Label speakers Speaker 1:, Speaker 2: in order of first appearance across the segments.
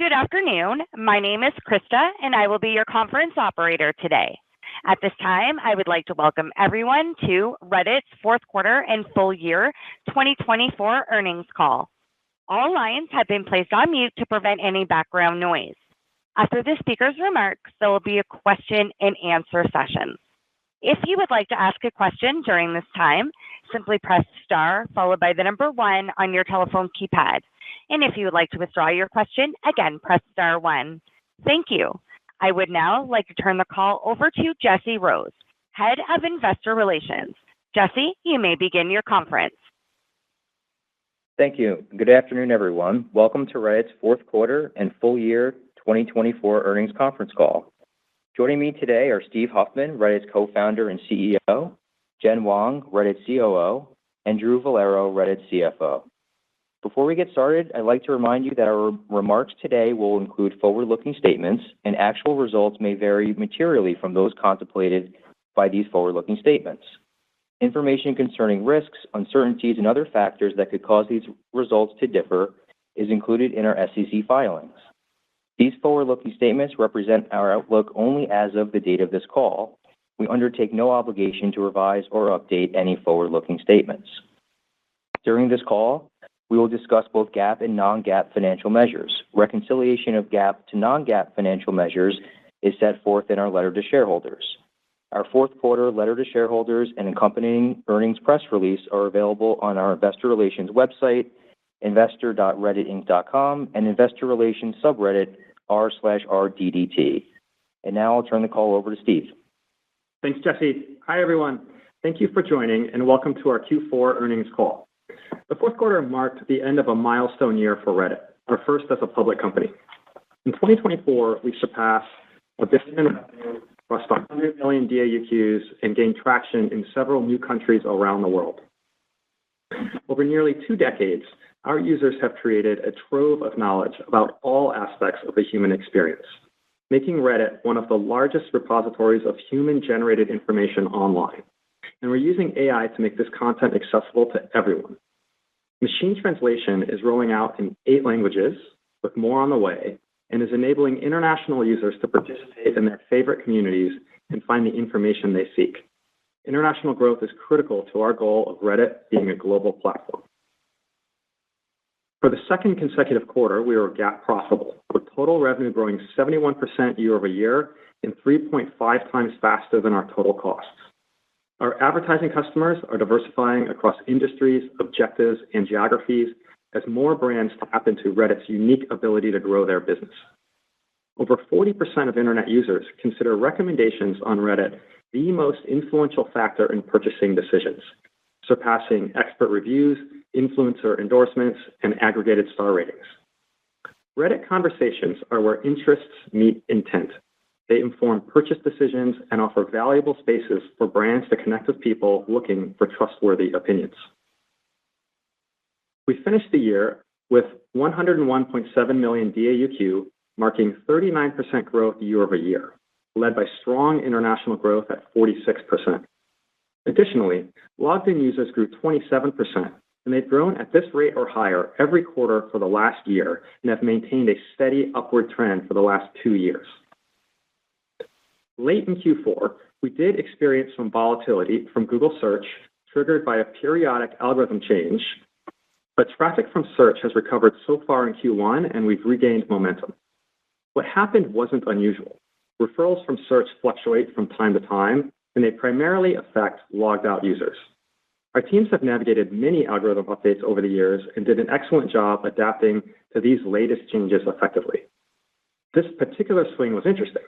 Speaker 1: Good afternoon. My name is Krista, and I will be your conference operator today. At this time, I would like to welcome everyone to Reddit's fourth quarter and full year 2024 earnings call. All lines have been placed on mute to prevent any background noise. After the speaker's remarks, there will be a question and answer session. If you would like to ask a question during this time, simply press star followed by the number 1 on your telephone keypad. And if you would like to withdraw your question, again, press star 1. Thank you. I would now like to turn the call over to Jesse Rose, Head of Investor Relations. Jesse, you may begin your conference.
Speaker 2: Thank you. Good afternoon, everyone. Welcome to Reddit's fourth quarter and full year 2024 earnings conference call. Joining me today are Steve Huffman, Reddit's co-founder and CEO, Jen Wong, Reddit's COO, and Drew Valero, Reddit's CFO. Before we get started, I'd like to remind you that our remarks today will include forward-looking statements, and actual results may vary materially from those contemplated by these forward-looking statements. Information concerning risks, uncertainties, and other factors that could cause these results to differ is included in our SEC filings. These forward-looking statements represent our outlook only as of the date of this call. We undertake no obligation to revise or update any forward-looking statements. During this call, we will discuss both GAAP and non-GAAP financial measures. Reconciliation of GAAP to non-GAAP financial measures is set forth in our letter to shareholders. Our fourth quarter letter to shareholders and accompanying earnings press release are available on our investor relations website, investor.redditinc.com, and investor relations subreddit r/RDDT. And now I'll turn the call over to Steve.
Speaker 3: Thanks, Jesse. Hi, everyone. Thank you for joining, and welcome to our Q4 earnings call. The fourth quarter marked the end of a milestone year for Reddit, our first as a public company. In 2024, we surpassed $1 billion in revenue, crossed 100 million DAUQs, and gained traction in several new countries around the world. Over nearly 2 decades, our users have created a trove of knowledge about all aspects of the human experience, making Reddit one of the largest repositories of human-generated information online. And we're using AI to make this content accessible to everyone. Machine translation is rolling out in 8 languages, with more on the way, and is enabling international users to participate in their favorite communities and find the information they seek. International growth is critical to our goal of Reddit being a global platform. For the second consecutive quarter, we were GAAP profitable, with total revenue growing 71% year over year and 3.5 times faster than our total costs. Our advertising customers are diversifying across industries, objectives, and geographies as more brands tap into Reddit's unique ability to grow their business. Over 40% of internet users consider recommendations on Reddit the most influential factor in purchasing decisions, surpassing expert reviews, influencer endorsements, and aggregated star ratings. Reddit conversations are where interests meet intent. They inform purchase decisions and offer valuable spaces for brands to connect with people looking for trustworthy opinions. We finished the year with 101.7 million DAUQ, marking 39% growth year over year, led by strong international growth at 46%. Additionally, logged-in users grew 27%, and they've grown at this rate or higher every quarter for the last year and have maintained a steady upward trend for the last 2 years. Late in Q4, we did experience some volatility from Google Search triggered by a periodic algorithm change, but traffic from search has recovered so far in Q1, and we've regained momentum. What happened wasn't unusual. Referrals from search fluctuate from time to time, and they primarily affect logged-out users. Our teams have navigated many algorithm updates over the years and did an excellent job adapting to these latest changes effectively. This particular swing was interesting,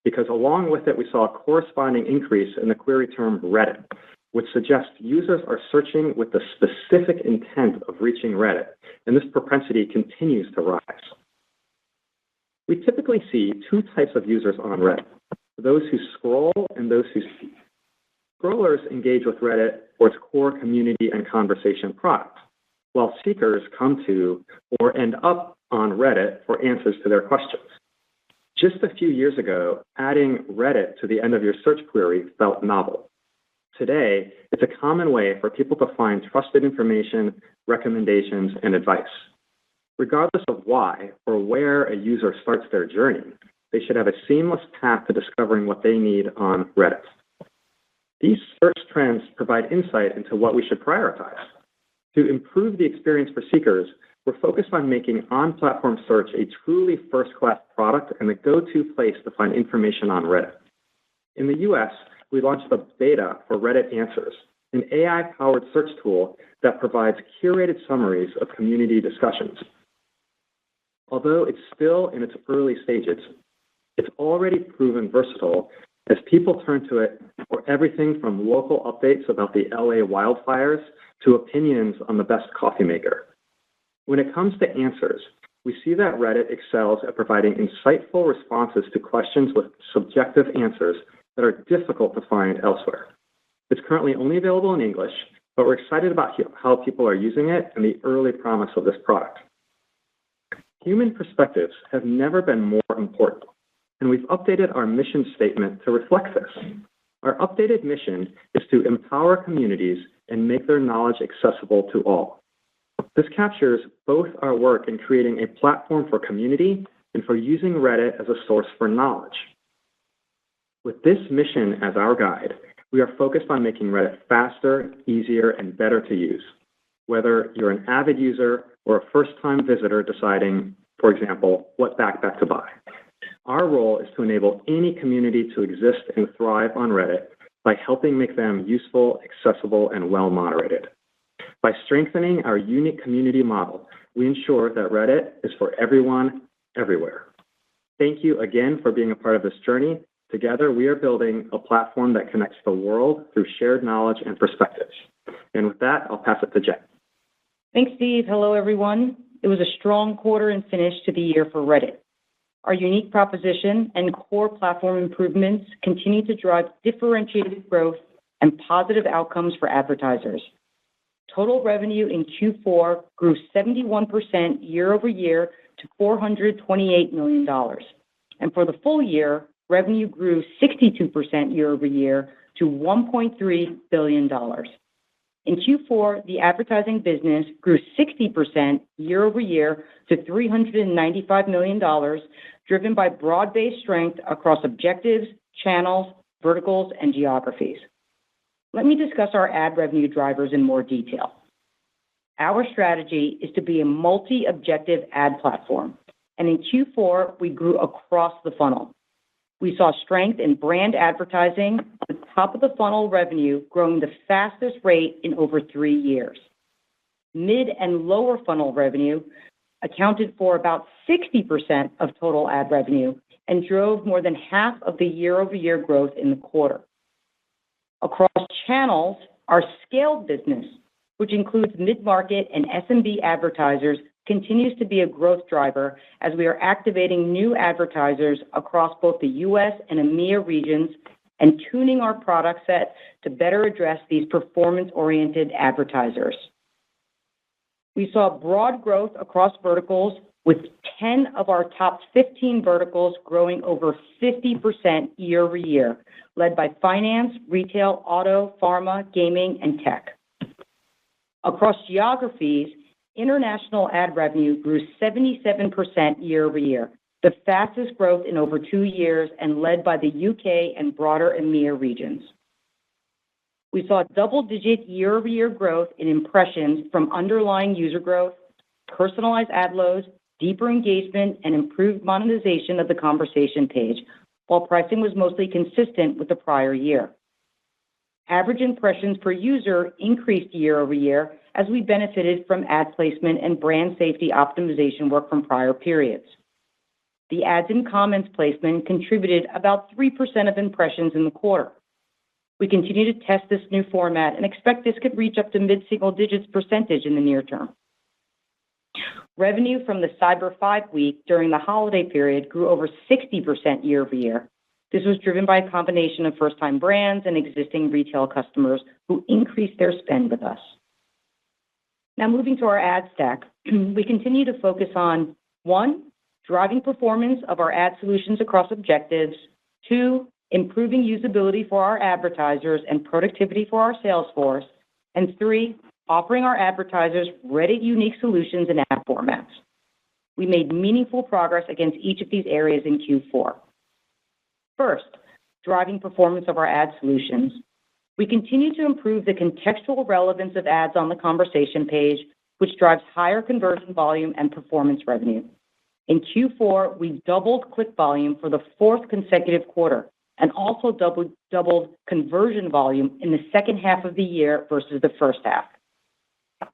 Speaker 3: because along with it, we saw a corresponding increase in the query term Reddit, which suggests users are searching with the specific intent of reaching Reddit, and this propensity continues to rise. We typically see 2 types of users on Reddit, those who scroll and those who seek. Scrollers engage with Reddit for its core community and conversation product, while seekers come to or end up on Reddit for answers to their questions. Just a few years ago, adding Reddit to the end of your search query felt novel. Today, it's a common way for people to find trusted information, recommendations, and advice. Regardless of why or where a user starts their journey, they should have a seamless path to discovering what they need on Reddit. These search trends provide insight into what we should prioritize. To improve the experience for seekers, we're focused on making on-platform search a truly first-class product and the go-to place to find information on Reddit. In the US, we launched the beta for Reddit Answers, an AI-powered search tool that provides curated summaries of community discussions. Although it's still in its early stages, it's already proven versatile as people turn to it for everything from local updates about the LA wildfires to opinions on the best coffee maker. When it comes to answers, we see that Reddit excels at providing insightful responses to questions with subjective answers that are difficult to find elsewhere. It's currently only available in English, but we're excited about how people are using it and the early promise of this product. Human perspectives have never been more important, and we've updated our mission statement to reflect this. Our updated mission is to empower communities and make their knowledge accessible to all. This captures both our work in creating a platform for community and for using Reddit as a source for knowledge. With this mission as our guide, we are focused on making Reddit faster, easier, and better to use. Whether you're an avid user or a first-time visitor deciding, for example, what backpack to buy. Our role is to enable any community to exist and thrive on Reddit by helping make them useful, accessible, and well-moderated. By strengthening our unique community model, we ensure that Reddit is for everyone, everywhere. Thank you again for being a part of this journey. Together, we are building a platform that connects the world through shared knowledge and perspectives. And with that, I'll pass it to Jen.
Speaker 4: Thanks, Steve. Hello, everyone. It was a strong quarter and finish to the year for Reddit. Our unique proposition and core platform improvements continue to drive differentiated growth and positive outcomes for advertisers. Total revenue in Q4 grew 71% year over year to $428 million. And for the full year, revenue grew 62% year over year to $1.3 billion. In Q4, the advertising business grew 60% year over year to $395 million, driven by broad-based strength across objectives, channels, verticals, and geographies. Let me discuss our ad revenue drivers in more detail. Our strategy is to be a multi-objective ad platform, and in Q4, we grew across the funnel. We saw strength in brand advertising, with top of the funnel revenue growing the fastest rate in over 3 years. Mid and lower funnel revenue accounted for about 60% of total ad revenue and drove more than half of the year-over-year growth in the quarter. Across channels, our scaled business, which includes mid-market and SMB advertisers, continues to be a growth driver as we are activating new advertisers across both the US and EMEA regions and tuning our product set to better address these performance-oriented advertisers. We saw broad growth across verticals, with 10 of our top 15 verticals growing over 50% year over year, led by finance, retail, auto, pharma, gaming, and tech. Across geographies, international ad revenue grew 77% year over year, the fastest growth in over 2 years and led by the UK and broader EMEA regions. We saw double-digit year-over-year growth in impressions from underlying user growth, personalized ad loads, deeper engagement, and improved monetization of the conversation page, while pricing was mostly consistent with the prior year. Average impressions per user increased year over year as we benefited from ad placement and brand safety optimization work from prior periods. The ads and comments placement contributed about 3% of impressions in the quarter. We continue to test this new format and expect this could reach up to mid-single digits percentage in the near term. Revenue from the Cyber 5 week during the holiday period grew over 60% year over year. This was driven by a combination of first-time brands and existing retail customers who increased their spend with us. Now moving to our ad stack, we continue to focus on 1, driving performance of our ad solutions across objectives, 2, improving usability for our advertisers and productivity for our sales force, and 3, offering our advertisers Reddit unique solutions and ad formats. We made meaningful progress against each of these areas in Q4. First, driving performance of our ad solutions. We continue to improve the contextual relevance of ads on the conversation page, which drives higher conversion volume and performance revenue. In Q4, we doubled click volume for the fourth consecutive quarter and also doubled conversion volume in the second half of the year versus the first half.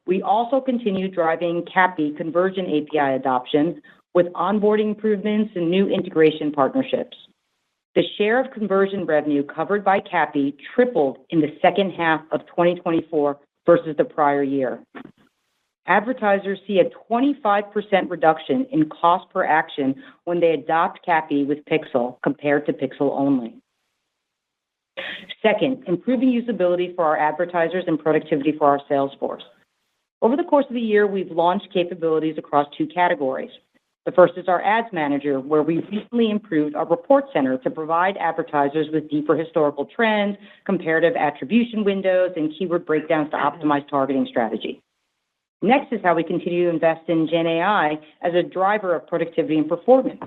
Speaker 4: We also continue driving CAPI conversion API adoption with onboarding improvements and new integration partnerships. The share of conversion revenue covered by CAPI tripled in the second half of 2024 versus the prior year. Advertisers see a 25% reduction in cost per action when they adopt CAPI with Pixel compared to Pixel only. Second, improving usability for our advertisers and productivity for our sales force. Over the course of the year, we've launched capabilities across two categories. The first is our Ads Manager, where we recently improved our report center to provide advertisers with deeper historical trends, comparative attribution windows, and keyword breakdowns to optimize targeting strategy. Next is how we continue to invest in Gen AI as a driver of productivity and performance.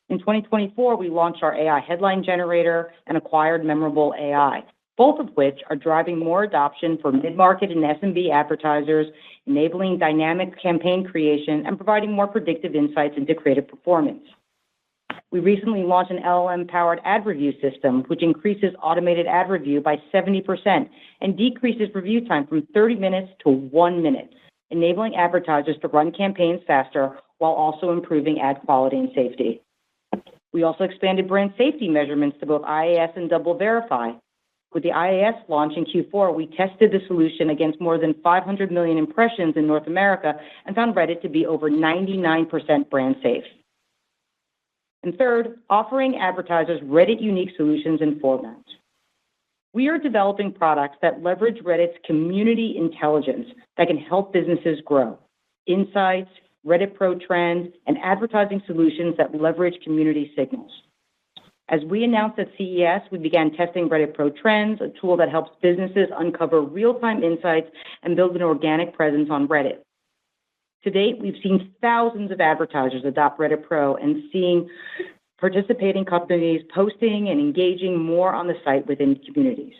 Speaker 4: In 2024, we launched our AI headline generator and acquired Memorable AI, both of which are driving more adoption for mid-market and SMB advertisers, enabling dynamic campaign creation and providing more predictive insights into creative performance. We recently launched an LLM-powered ad review system, which increases automated ad review by 70% and decreases review time from 30 minutes to 1 minute, enabling advertisers to run campaigns faster while also improving ad quality and safety. We also expanded brand safety measurements to both IAS and Double Verify. With the IAS launch in Q4, we tested the solution against more than 500 million impressions in North America and found Reddit to be over 99% brand safe. And third, offering advertisers Reddit-unique solutions and formats. We are developing products that leverage Reddit's community intelligence that can help businesses grow. Insights, Reddit Pro Trends, and advertising solutions that leverage community signals. As we announced at CES, we began testing Reddit Pro Trends, a tool that helps businesses uncover real-time insights and build an organic presence on Reddit. To date, we've seen thousands of advertisers adopt Reddit Pro and seeing participating companies posting and engaging more on the site within communities.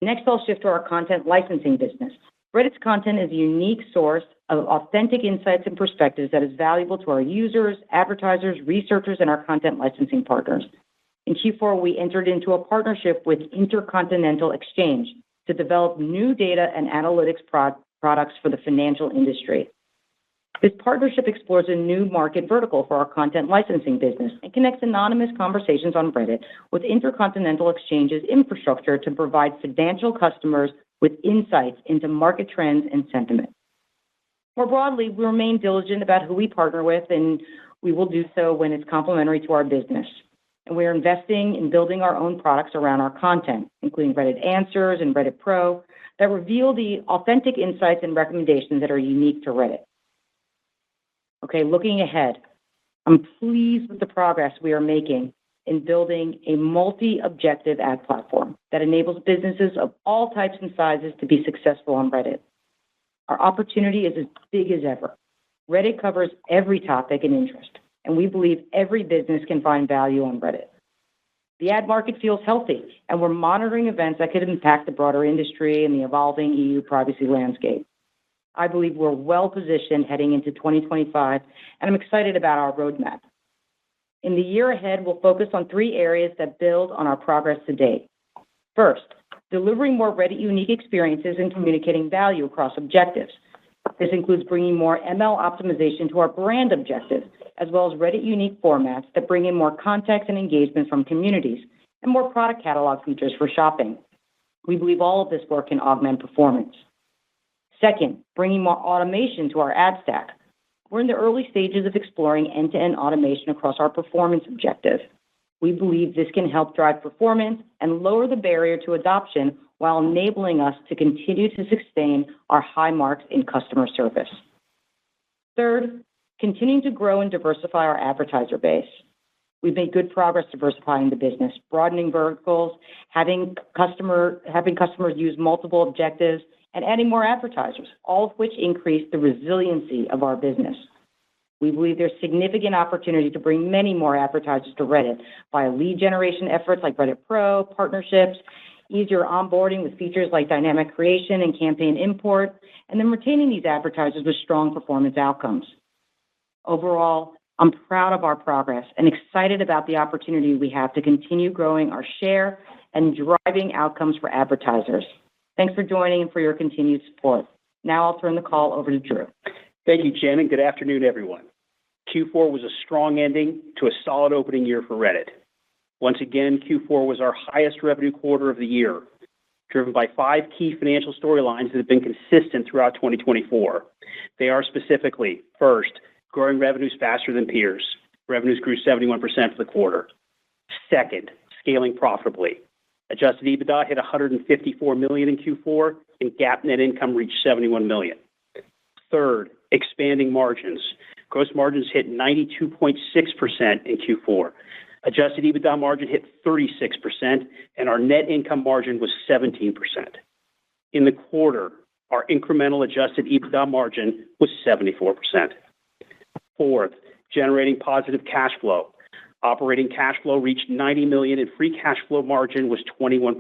Speaker 4: Next, I'll shift to our content licensing business. Reddit's content is a unique source of authentic insights and perspectives that is valuable to our users, advertisers, researchers, and our content licensing partners. In Q4, we entered into a partnership with Intercontinental Exchange to develop new data and analytics products for the financial industry. This partnership explores a new market vertical for our content licensing business and connects anonymous conversations on Reddit with Intercontinental Exchange's infrastructure to provide financial customers with insights into market trends and sentiment. More broadly, we remain diligent about who we partner with, and we will do so when it's complementary to our business. And we are investing in building our own products around our content, including Reddit Answers and Reddit Pro, that reveal the authentic insights and recommendations that are unique to Reddit. Okay, looking ahead, I'm pleased with the progress we are making in building a multi-objective ad platform that enables businesses of all types and sizes to be successful on Reddit. Our opportunity is as big as ever. Reddit covers every topic and interest, and we believe every business can find value on Reddit. The ad market feels healthy, and we're monitoring events that could impact the broader industry and the evolving EU privacy landscape. I believe we're well-positioned heading into 2025, and I'm excited about our roadmap. In the year ahead, we'll focus on 3 areas that build on our progress to date. First, delivering more Reddit-unique experiences and communicating value across objectives. This includes bringing more ML optimization to our brand objectives, as well as Reddit-unique formats that bring in more context and engagement from communities, and more product catalog features for shopping. We believe all of this work can augment performance. Second, bringing more automation to our ad stack. We're in the early stages of exploring end-to-end automation across our performance objective. We believe this can help drive performance and lower the barrier to adoption while enabling us to continue to sustain our high marks in customer service. Third, continuing to grow and diversify our advertiser base. We've made good progress diversifying the business, broadening verticals, having customers use multiple objectives, and adding more advertisers, all of which increase the resiliency of our business. We believe there's significant opportunity to bring many more advertisers to Reddit via lead generation efforts like Reddit Pro, partnerships, easier onboarding with features like dynamic creation and campaign import, and then retaining these advertisers with strong performance outcomes. Overall, I'm proud of our progress and excited about the opportunity we have to continue growing our share and driving outcomes for advertisers. Thanks for joining and for your continued support. Now I'll turn the call over to Drew.
Speaker 5: Thank you, Jen, and good afternoon, everyone. Q4 was a strong ending to a solid opening year for Reddit. Once again, Q4 was our highest revenue quarter of the year, driven by 5 key financial storylines that have been consistent throughout 2024. They are specifically, first, growing revenues faster than peers. Revenues grew 71% for the quarter. Second, scaling profitably. Adjusted EBITDA hit $154 million in Q4, and GAAP net income reached $71 million. Third, expanding margins. Gross margins hit 92.6% in Q4. Adjusted EBITDA margin hit 36%, and our net income margin was 17%. In the quarter, our incremental adjusted EBITDA margin was 74%. Fourth, generating positive cash flow. Operating cash flow reached $90 million, and free cash flow margin was 21%.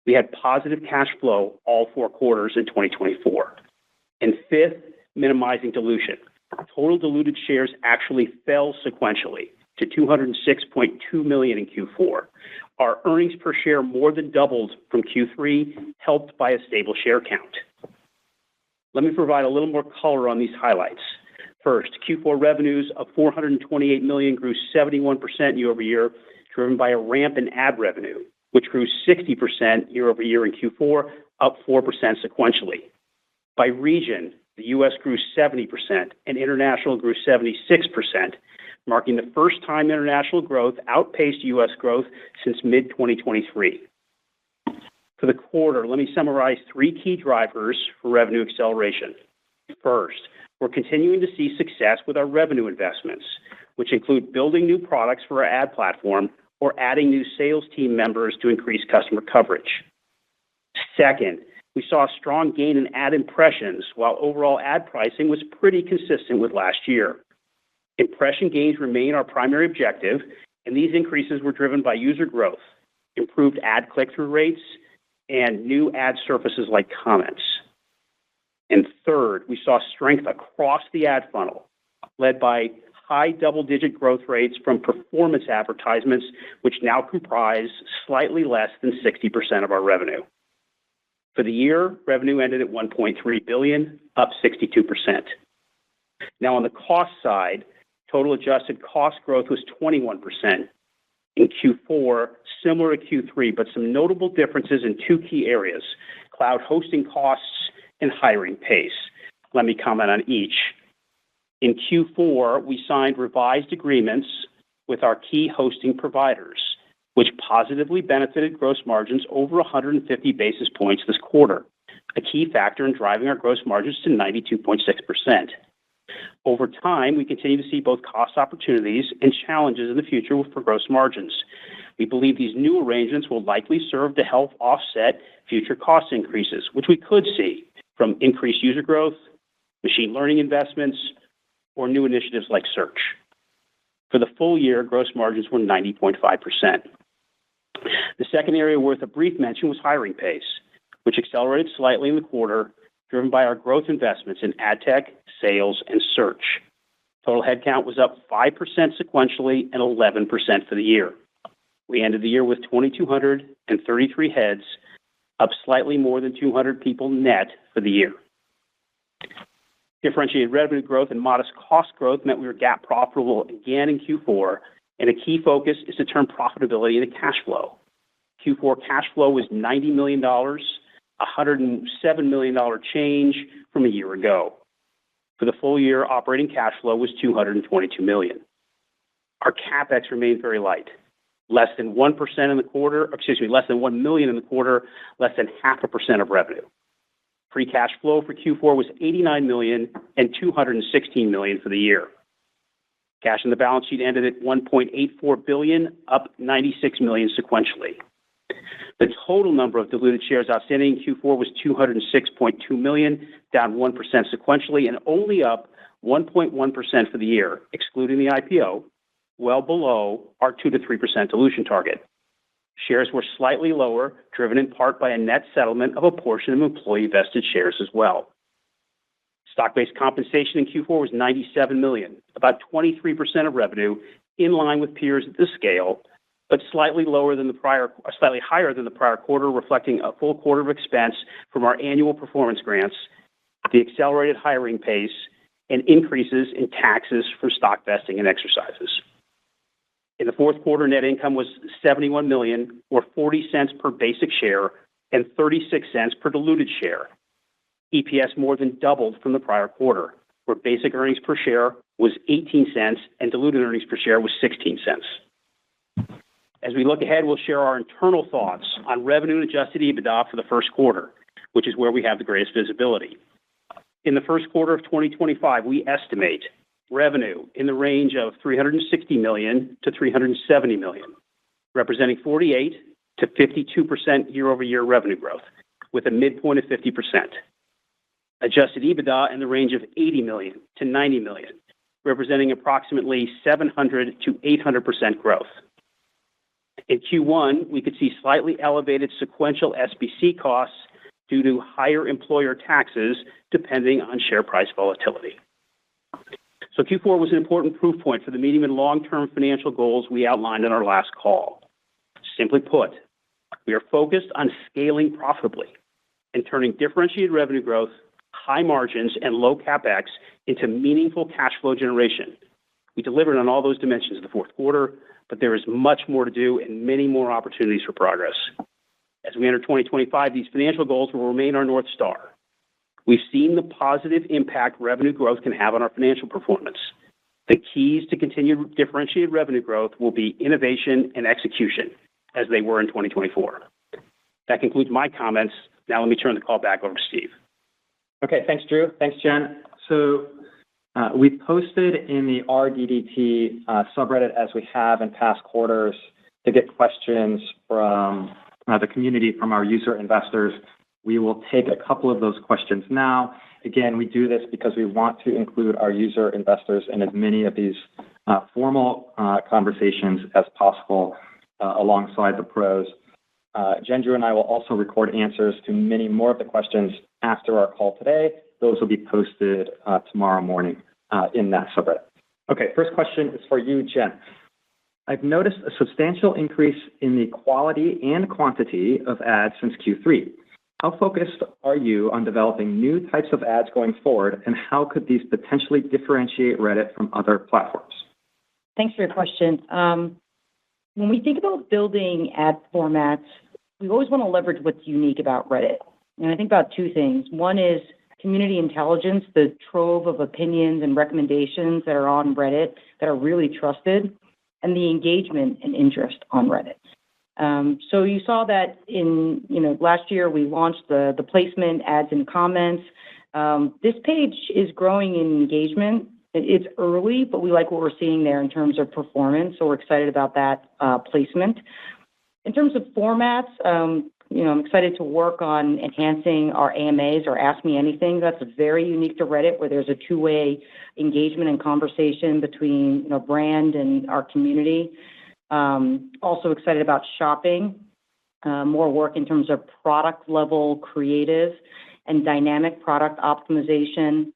Speaker 5: We had positive cash flow all 4 quarters in 2024. And fifth, minimizing dilution. Total diluted shares actually fell sequentially to 206.2 million in Q4. Our earnings per share more than doubled from Q3, helped by a stable share count. Let me provide a little more color on these highlights. First, Q4 revenues of $428 million grew 71% year over year, driven by a ramp in ad revenue, which grew 60% year over year in Q4, up 4% sequentially. By region, the U.S. grew 70% and international grew 76%, marking the first time international growth outpaced U.S. growth since mid-2023. For the quarter, let me summarize 3 key drivers for revenue acceleration. First, we're continuing to see success with our revenue investments, which include building new products for our ad platform or adding new sales team members to increase customer coverage. Second, we saw a strong gain in ad impressions, while overall ad pricing was pretty consistent with last year. Impression gains remain our primary objective, and these increases were driven by user growth, improved ad click-through rates, and new ad surfaces like comments. And third, we saw strength across the ad funnel, led by high double-digit growth rates from performance advertisements, which now comprise slightly less than 60% of our revenue. For the year, revenue ended at $1.3 billion, up 62%. Now, on the cost side, total adjusted cost growth was 21% in Q4, similar to Q3, but some notable differences in 2 key areas: cloud hosting costs and hiring pace. Let me comment on each. In Q4, we signed revised agreements with our key hosting providers, which positively benefited gross margins over 150 basis points this quarter, a key factor in driving our gross margins to 92.6%. Over time, we continue to see both cost opportunities and challenges in the future for gross margins. We believe these new arrangements will likely serve to help offset future cost increases, which we could see from increased user growth, machine learning investments, or new initiatives like search. For the full year, gross margins were 90.5%. The second area worth a brief mention was hiring pace, which accelerated slightly in the quarter, driven by our growth investments in ad tech, sales, and search. Total headcount was up 5% sequentially and 11% for the year. We ended the year with 2,233 heads, up slightly more than 200 people net for the year. Differentiated revenue growth and modest cost growth meant we were GAAP profitable again in Q4, and a key focus is to turn profitability into cash flow. Q4 cash flow was $90 million, a $107 million change from a year ago. For the full year, operating cash flow was $222 million. Our CapEx remained very light, less than 1% in the quarter, less than $1 million in the quarter, less than 0.5% of revenue. Free cash flow for Q4 was $89 million and $216 million for the year. Cash in the balance sheet ended at $1.84 billion, up $96 million sequentially. The total number of diluted shares outstanding in Q4 was 206.2 million, down 1% sequentially, and only up 1.1% for the year, excluding the IPO, well below our 2 to 3% dilution target. Shares were slightly lower, driven in part by a net settlement of a portion of employee vested shares as well. Stock-based compensation in Q4 was $97 million, about 23% of revenue, in line with peers at this scale, but slightly higher than the prior quarter, reflecting a full quarter of expense from our annual performance grants, the accelerated hiring pace, and increases in taxes for stock vesting and exercises. In the fourth quarter, net income was $71 million, or 40 cents per basic share, and 36 cents per diluted share. EPS more than doubled from the prior quarter, where basic earnings per share was 18 cents and diluted earnings per share was 16 cents. As we look ahead, we'll share our internal thoughts on revenue and adjusted EBITDA for the first quarter, which is where we have the greatest visibility. In the first quarter of 2025, we estimate revenue in the range of $360 million to $370 million, representing 48 to 52% year-over-year revenue growth, with a midpoint of 50%. Adjusted EBITDA in the range of $80 million to $90 million, representing approximately 700 to 800% growth. In Q1, we could see slightly elevated sequential SBC costs due to higher employer taxes depending on share price volatility. So Q4 was an important proof point for the medium and long-term financial goals we outlined in our last call. Simply put, we are focused on scaling profitably and turning differentiated revenue growth, high margins, and low CapEx into meaningful cash flow generation. We delivered on all those dimensions in the fourth quarter, but there is much more to do and many more opportunities for progress. As we enter 2025, these financial goals will remain our North Star. We've seen the positive impact revenue growth can have on our financial performance. The keys to continued differentiated revenue growth will be innovation and execution, as they were in 2024. That concludes my comments. Now let me turn the call back over to Steve.
Speaker 3: Okay, thanks, Drew. Thanks, Jen. So we posted in the RDDT subreddit, as we have in past quarters, to get questions from the community, from our user investors. We will take a couple of those questions now. Again, we do this because we want to include our user investors in as many of these formal conversations as possible alongside the pros. Jen, Drew, and I will also record answers to many more of the questions after our call today. Those will be posted tomorrow morning in that subreddit. Okay, first question is for you, Jen. I've noticed a substantial increase in the quality and quantity of ads since Q3. How focused are you on developing new types of ads going forward, and how could these potentially differentiate Reddit from other platforms?
Speaker 4: Thanks for your question. When we think about building ad formats, we always want to leverage what's unique about Reddit. And I think about two things. One is community intelligence, the trove of opinions and recommendations that are on Reddit that are really trusted, and the engagement and interest on Reddit. So you saw that in, last year we launched the placement ads and comments. This page is growing in engagement. It's early, but we like what we're seeing there in terms of performance. So we're excited about that placement. In terms of formats, I'm excited to work on enhancing our AMAs or Ask Me Anything. That's very unique to Reddit, where there's a two-way engagement and conversation between brand and our community. Also excited about shopping, more work in terms of product level creative and dynamic product optimization.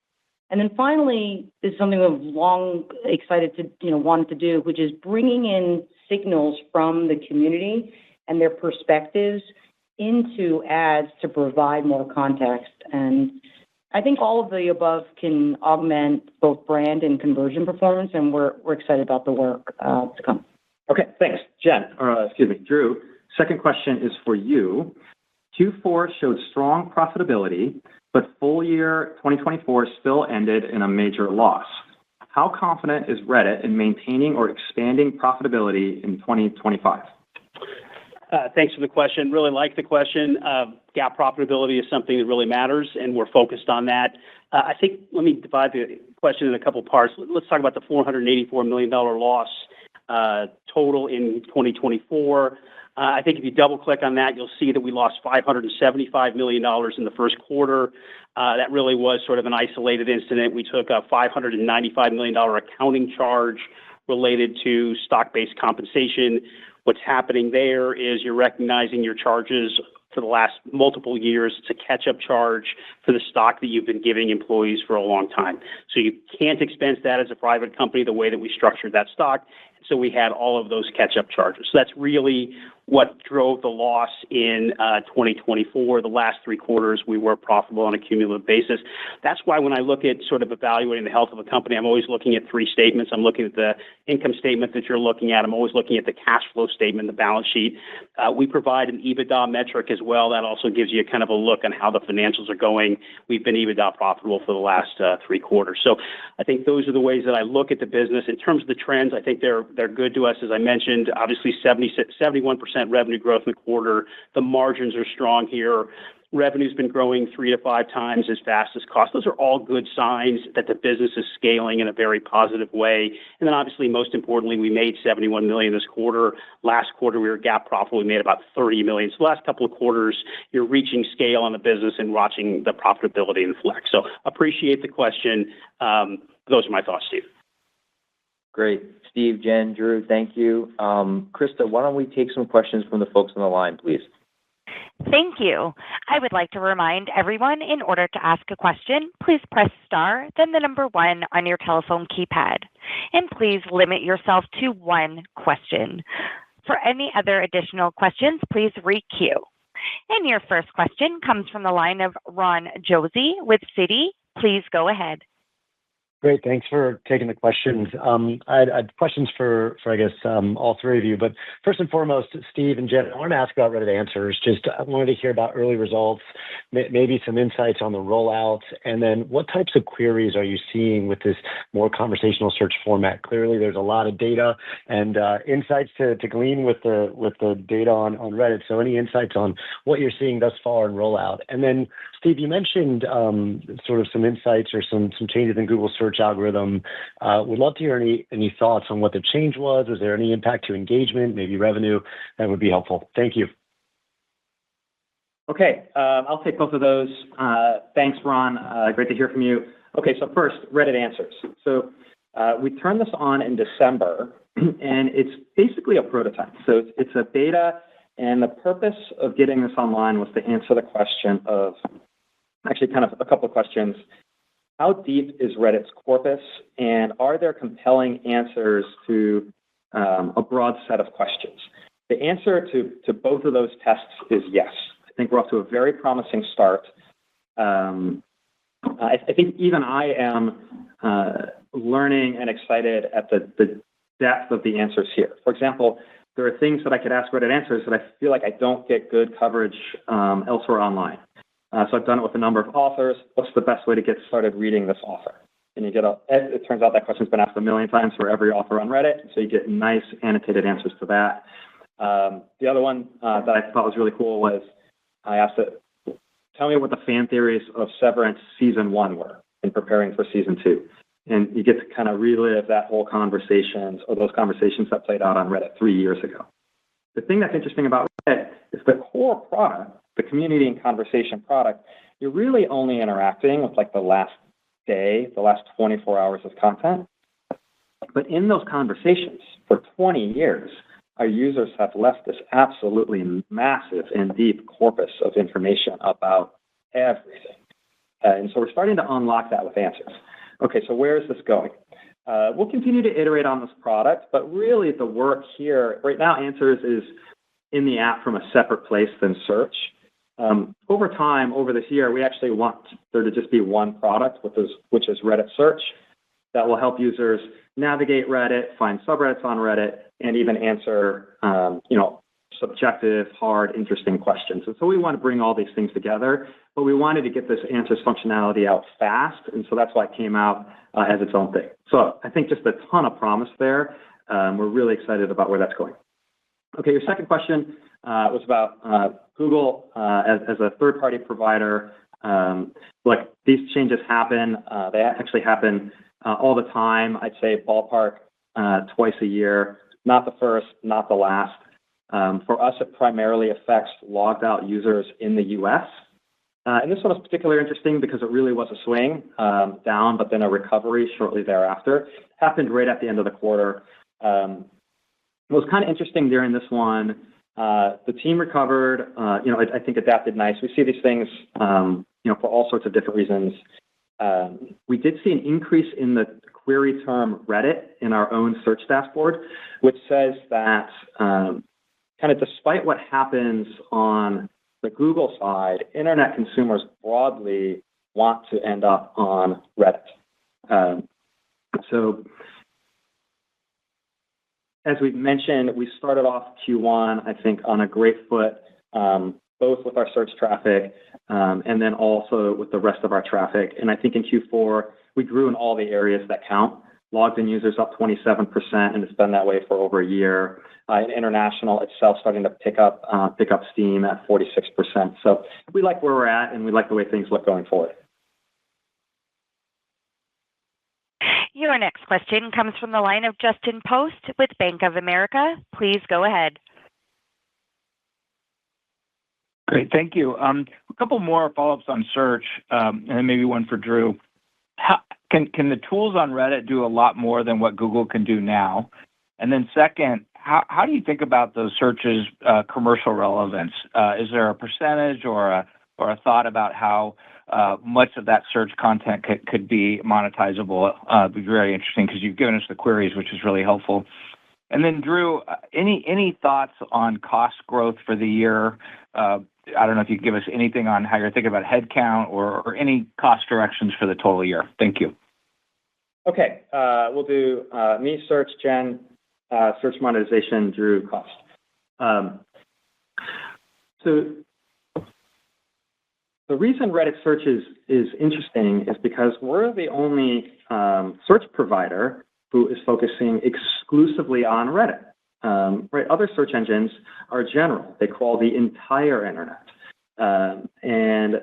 Speaker 4: And then finally, this is something we've long wanted to do, which is bringing in signals from the community and their perspectives into ads to provide more context. And I think all of the above can augment both brand and conversion performance, and we're excited about the work to come.
Speaker 3: Okay, thanks, Jen. Drew. Second question is for you. Q4 showed strong profitability, but full year 2024 still ended in a major loss. How confident is Reddit in maintaining or expanding profitability in 2025?
Speaker 5: Thanks for the question. Really like the question. GAAP profitability is something that really matters, and we're focused on that. I think let me divide the question in a couple parts. Let's talk about the $484 million loss total in 2024. I think if you double-click on that, you'll see that we lost $575 million in the first quarter. That really was sort of an isolated incident. We took a $595 million accounting charge related to stock-based compensation. What's happening there is you're recognizing your charges for the last multiple years. It's a catch-up charge for the stock that you've been giving employees for a long time. So you can't expense that as a private company the way that we structured that stock. So we had all of those catch-up charges. So that's really what drove the loss in 2024. The last 3 quarters, we were profitable on a cumulative basis. That's why when I look at sort of evaluating the health of a company, I'm always looking at 3 statements. I'm looking at the income statement that you're looking at. I'm always looking at the cash flow statement, the balance sheet. We provide an EBITDA metric as well. That also gives you kind of a look on how the financials are going. We've been EBITDA profitable for the last 3 quarters. So I think those are the ways that I look at the business. In terms of the trends, I think they're good to us. As I mentioned, obviously 71% revenue growth in the quarter. The margins are strong here. Revenue's been growing 3 to 5 times as fast as cost. Those are all good signs that the business is scaling in a very positive way. And then obviously, most importantly, we made $71 million this quarter. Last quarter, we were GAAP profitable. We made about $30 million. So the last couple of quarters, you're reaching scale on the business and watching the profitability inflect. So appreciate the question. Those are my thoughts, Steve.
Speaker 2: Great. Steve, Jen, Drew, thank you. Krista, why don't we take some questions from the folks on the line, please?
Speaker 1: Thank you. I would like to remind everyone, in order to ask a question, please press star, then the number 1 on your telephone keypad. And please limit yourself to 1 question. For any other additional questions, please re-queue. And your first question comes from the line of Ron Josey with Citi. Please go ahead.
Speaker 6: Great. Thanks for taking the questions. I had questions for I guess, all 3 of you. But first and foremost, Steve and Jen, I wanted to ask about Reddit Answers. I wanted to hear about early results, maybe some insights on the rollout, and then what types of queries are you seeing with this more conversational search format? Clearly, there's a lot of data and insights to glean with the data on Reddit. So any insights on what you're seeing thus far in rollout? And then, Steve, you mentioned sort of some insights or some changes in Google search algorithm. Would love to hear any thoughts on what the change was. Was there any impact to engagement, maybe revenue? That would be helpful. Thank you.
Speaker 3: Okay, I'll take both of those. Thanks, Ron. Great to hear from you. Okay, so first, Reddit Answers. So we turned this on in December, and it's basically a prototype. So it's a beta, and the purpose of getting this online was to answer the question of, actually kind of a couple of questions. How deep is Reddit's corpus, and are there compelling answers to a broad set of questions? The answer to both of those tests is yes. I think we're off to a very promising start. I think even I am learning and excited at the depth of the answers here. For example, there are things that I could ask Reddit Answers that I feel like I don't get good coverage elsewhere online. So I've done it with a number of authors. What's the best way to get started reading this author? And it turns out that question's been asked a million times for every author on Reddit, so you get nice annotated answers to that. The other one that I thought was really cool was I asked it, tell me what the fan theories of Severance Season 1 were in preparing for Season 2. And you get to kind of relive that whole conversations or those conversations that played out on Reddit 3 years ago. The thing that's interesting about Reddit is the core product, the community and conversation product, you're really only interacting with like the last day, the last 24 hours of content. But in those conversations for 20 years, our users have left this absolutely massive and deep corpus of information about everything. And so we're starting to unlock that with Answers. Okay, so where is this going? We'll continue to iterate on this product, but really the work here, right now Answers is in the app from a separate place than search. Over time, over this year, we actually want there to just be one product, which is Reddit Search, that will help users navigate Reddit, find subreddits on Reddit, and even answer, subjective, hard, interesting questions. And so we want to bring all these things together, but we wanted to get this Answers functionality out fast, and so that's why it came out as its own thing. So I think just a ton of promise there. We're really excited about where that's going. Okay, your second question was about Google as a third-party provider. Look, these changes happen. They actually happen all the time. I'd say ballpark twice a year. Not the first, not the last. For us, it primarily affects logged out users in the US. And this one was particularly interesting because it really was a swing down, but then a recovery shortly thereafter. Happened right at the end of the quarter. What was kind of interesting during this one, the team recovered, I think adapted nice. We see these things, for all sorts of different reasons. We did see an increase in the query term Reddit in our own search dashboard, which says that kind of despite what happens on the Google side, internet consumers broadly want to end up on Reddit. So as we've mentioned, we started off Q1, I think, on a great foot, both with our search traffic and then also with the rest of our traffic. And I think in Q4, we grew in all the areas that count. Logged in users up 27%, and it's been that way for over a year. And international itself starting to pick up steam at 46%. So we like where we're at, and we like the way things look going forward.
Speaker 1: Your next question comes from the line of Justin Post with Bank of America. Please go ahead.
Speaker 7: Great, thank you. A couple more follow-ups on search, and then maybe one for Drew. Can the tools on Reddit do a lot more than what Google can do now? And then second, how do you think about those searches' commercial relevance? Is there a percentage or a thought about how much of that search content could be monetizable? It'd be very interesting because you've given us the queries, which is really helpful. And then Drew, any thoughts on cost growth for the year? I don't know if you could give us anything on how you're thinking about headcount or any cost directions for the total year. Thank you.
Speaker 3: Okay, we'll do me search, Jen, search monetization, Drew, cost. So the reason Reddit search is interesting is because we're the only search provider who is focusing exclusively on Reddit. Right? Other search engines are general. They crawl the entire internet. And,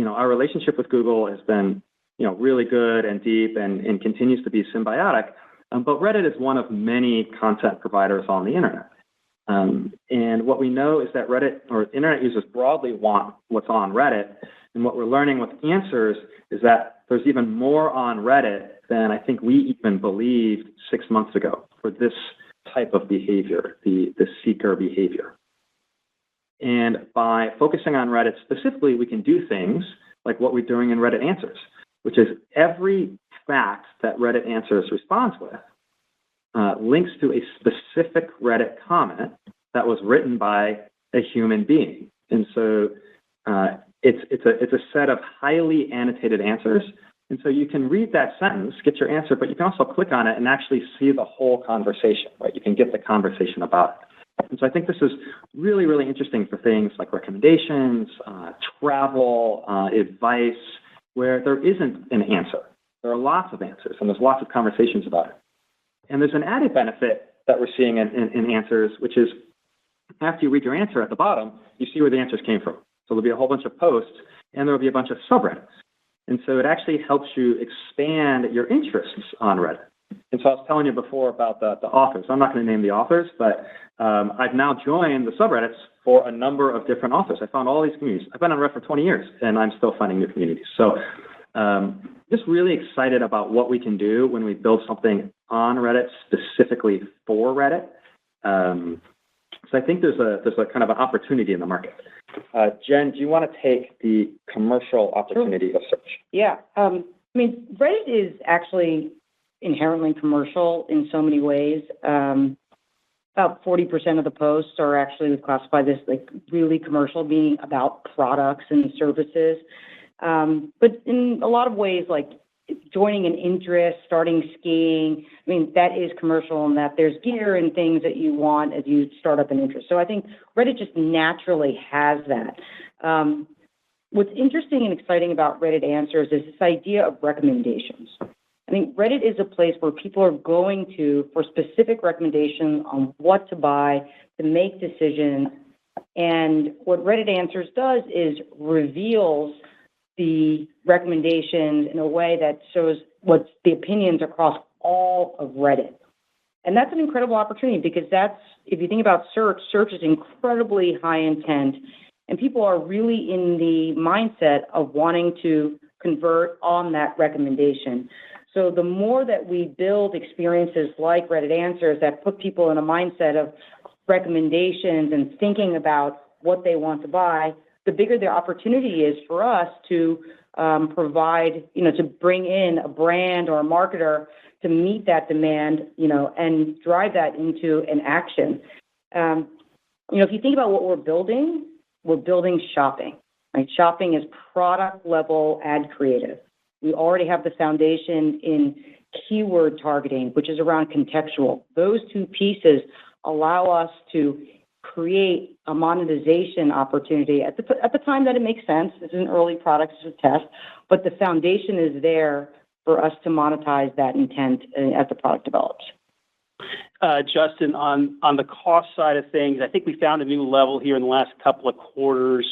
Speaker 3: our relationship with Google has been, really good and deep and continues to be symbiotic. But Reddit is one of many content providers on the internet. And what we know is that Reddit or internet users broadly want what's on Reddit. And what we're learning with answers is that there's even more on Reddit than I think we even believed 6 months ago for this type of behavior, the seeker behavior. And by focusing on Reddit specifically, we can do things like what we're doing in Reddit Answers, which is every fact that Reddit Answers responds with links to a specific Reddit comment that was written by a human being. And so it's a set of highly annotated answers. And so you can read that sentence, get your answer, but you can also click on it and actually see the whole conversation, right? You can get the conversation about it. And so I think this is really, really interesting for things like recommendations, travel, advice, where there isn't an answer. There are lots of answers, and there's lots of conversations about it. And there's an added benefit that we're seeing in answers, which is after you read your answer at the bottom, you see where the answers came from. So there'll be a whole bunch of posts, and there'll be a bunch of subreddits. And so it actually helps you expand your interests on Reddit. And so I was telling you before about the authors. I'm not going to name the authors, but I've now joined the subreddits for a number of different authors. I found all these communities. I've been on Reddit for 20 years, and I'm still finding new communities. So just really excited about what we can do when we build something on Reddit specifically for Reddit. So I think there's a kind of an opportunity in the market. Jen, do you want to take the commercial opportunity of search?
Speaker 4: Yeah. Reddit is actually inherently commercial in so many ways. About 40% of the posts are actually classified as really commercial, being about products and services. But in a lot of ways, like joining an interest, starting skiing, that is commercial in that there's gear and things that you want as you start up an interest. So I think Reddit just naturally has that. What's interesting and exciting about Reddit Answers is this idea of recommendations. I think Reddit is a place where people are going to for specific recommendations on what to buy, to make decisions. And what Reddit Answers does is reveals the recommendations in a way that shows what's the opinions across all of Reddit. And that's an incredible opportunity because if you think about search is incredibly high intent, and people are really in the mindset of wanting to convert on that recommendation. So the more that we build experiences like Reddit Answers that put people in a mindset of recommendations and thinking about what they want to buy, the bigger the opportunity is for us to provide, to bring in a brand or a marketer to meet that demand, and drive that into an action. If you think about what we're building shopping, right? Shopping is product level ad creative. We already have the foundation in keyword targeting, which is around contextual. Those two pieces allow us to create a monetization opportunity at the time that it makes sense. It's an early product, it's a test, but the foundation is there for us to monetize that intent as the product develops.
Speaker 5: Justin, on the cost side of things, I think we found a new level here in the last couple of quarters.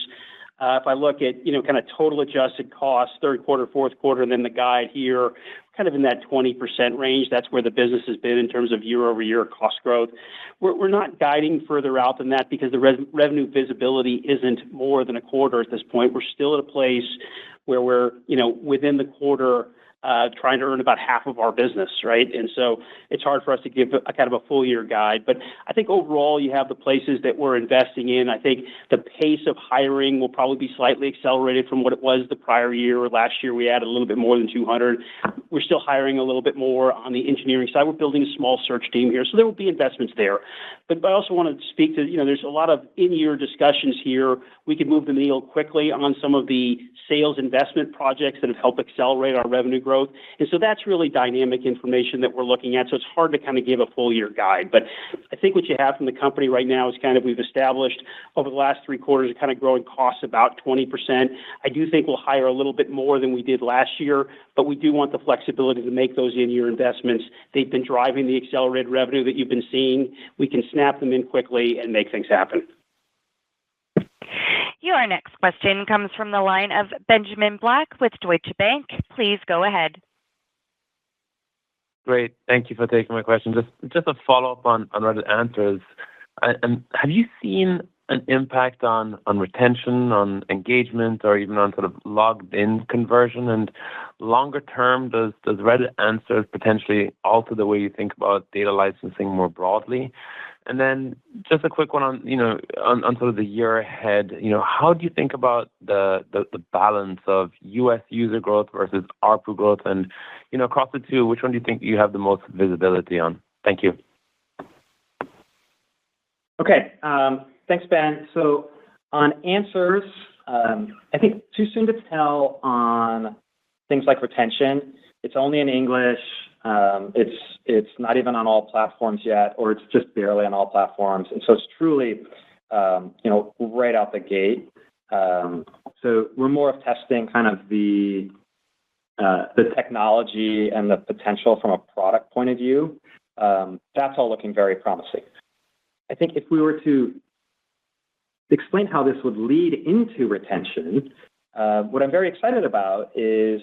Speaker 5: If I look at, kind of total adjusted costs, third quarter, fourth quarter, and then the guide here, kind of in that 20% range. That's where the business has been in terms of year-over-year cost growth. We're not guiding further out than that because the revenue visibility isn't more than a quarter at this point. We're still at a place where we're, within the quarter, trying to earn about half of our business, right? And so it's hard for us to give a kind of a full year guide. But I think overall you have the places that we're investing in. I think the pace of hiring will probably be slightly accelerated from what it was the prior year or last year. We added a little bit more than 200. We're still hiring a little bit more on the engineering side. We're building a small search team here, so there will be investments there. But I also want to speak to, there's a lot of in-year discussions here. We can move the needle quickly on some of the sales investment projects that have helped accelerate our revenue growth. And so that's really dynamic information that we're looking at. So it's hard to kind of give a full year guide. But I think what you have from the company right now is kind of we've established over the last 3 quarters kind of growing costs about 20%. I do think we'll hire a little bit more than we did last year, but we do want the flexibility to make those in-year investments. They've been driving the accelerated revenue that you've been seeing. We can snap them in quickly and make things happen.
Speaker 1: Your next question comes from the line of Benjamin Black with Deutsche Bank. Please go ahead.
Speaker 8: Great. Thank you for taking my question. Just a follow-up on Reddit Answers. And have you seen an impact on retention, on engagement, or even on sort of logged in conversion? And longer term, does Reddit Answers potentially alter the way you think about data licensing more broadly? And then just a quick one on sort of the year ahead. How do you think about the balance of U.S. user growth versus ARPU growth? And across the two, which one do you think you have the most visibility on? Thank you.
Speaker 3: Okay. Thanks, Ben. So on Answers, I think too soon to tell on things like retention. It's only in English. It's not even on all platforms yet, or it's just barely on all platforms. And so it's truly, right out the gate. So we're more of testing kind of the technology and the potential from a product point of view. That's all looking very promising. I think if we were to explain how this would lead into retention, what I'm very excited about is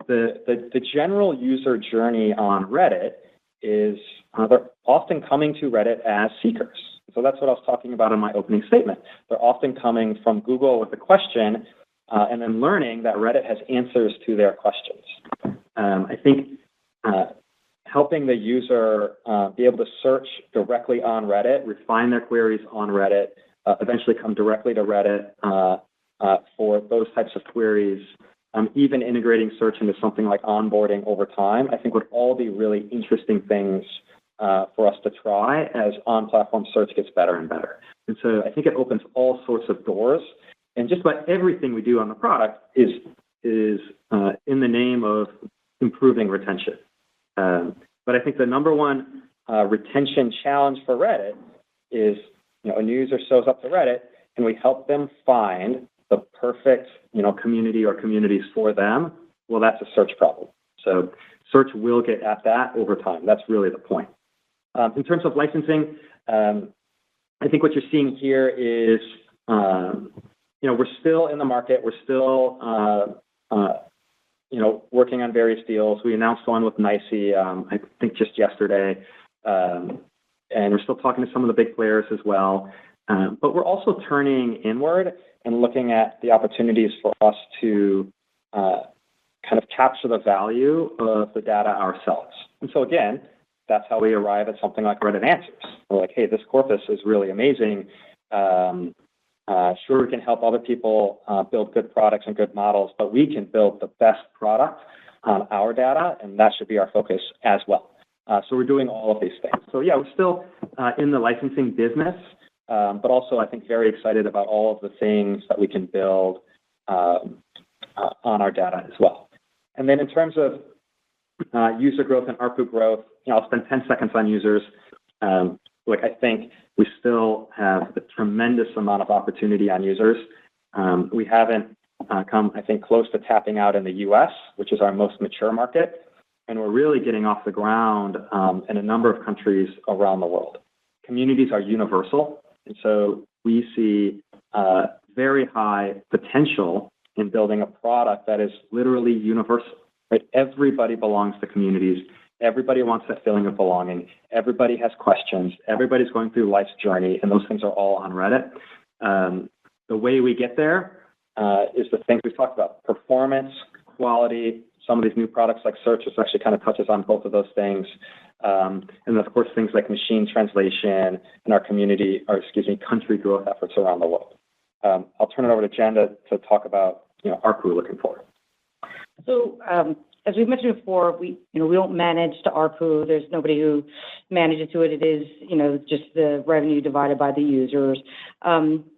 Speaker 3: the general user journey on Reddit is they're often coming to Reddit as seekers. So that's what I was talking about in my opening statement. They're often coming from Google with a question and then learning that Reddit has answers to their questions. I think helping the user be able to search directly on Reddit, refine their queries on Reddit, eventually come directly to Reddit for those types of queries, even integrating search into something like onboarding over time, I think would all be really interesting things for us to try as on-platform search gets better and better. And so I think it opens all sorts of doors. And just about everything we do on the product is in the name of improving retention. But I think the number one retention challenge for Reddit is, a new user shows up to Reddit and we help them find the perfect, community or communities for them. Well, that's a search problem. So search will get at that over time. That's really the point. In terms of licensing, I think what you're seeing here is, we're still in the market. We're still, working on various deals. We announced one with NICE, I think just yesterday, and we're still talking to some of the big players as well. But we're also turning inward and looking at the opportunities for us to kind of capture the value of the data ourselves. And so again, that's how we arrive at something like Reddit Answers. We're like, hey, this corpus is really amazing. Sure, we can help other people build good products and good models, but we can build the best product on our data, and that should be our focus as well. So we're doing all of these things. So yeah, we're still in the licensing business, but also I think very excited about all of the things that we can build on our data as well. And then in terms of user growth and ARPU growth, I'll spend 10 seconds on users. I think we still have a tremendous amount of opportunity on users. We haven't come, I think, close to tapping out in the US, which is our most mature market, and we're really getting off the ground in a number of countries around the world. Communities are universal, and so we see very high potential in building a product that is literally universal. Right? Everybody belongs to communities. Everybody wants that feeling of belonging. Everybody has questions. Everybody's going through life's journey, and those things are all on Reddit. The way we get there is the things we've talked about: performance, quality. Some of these new products like search, which actually kind of touches on both of those things. And of course, things like machine translation and our country growth efforts around the world. I'll turn it over to Jen to talk about ARPU looking forward.
Speaker 4: So as we've mentioned before, we don't manage to ARPU. There's nobody who manages to it. It is just the revenue divided by the users.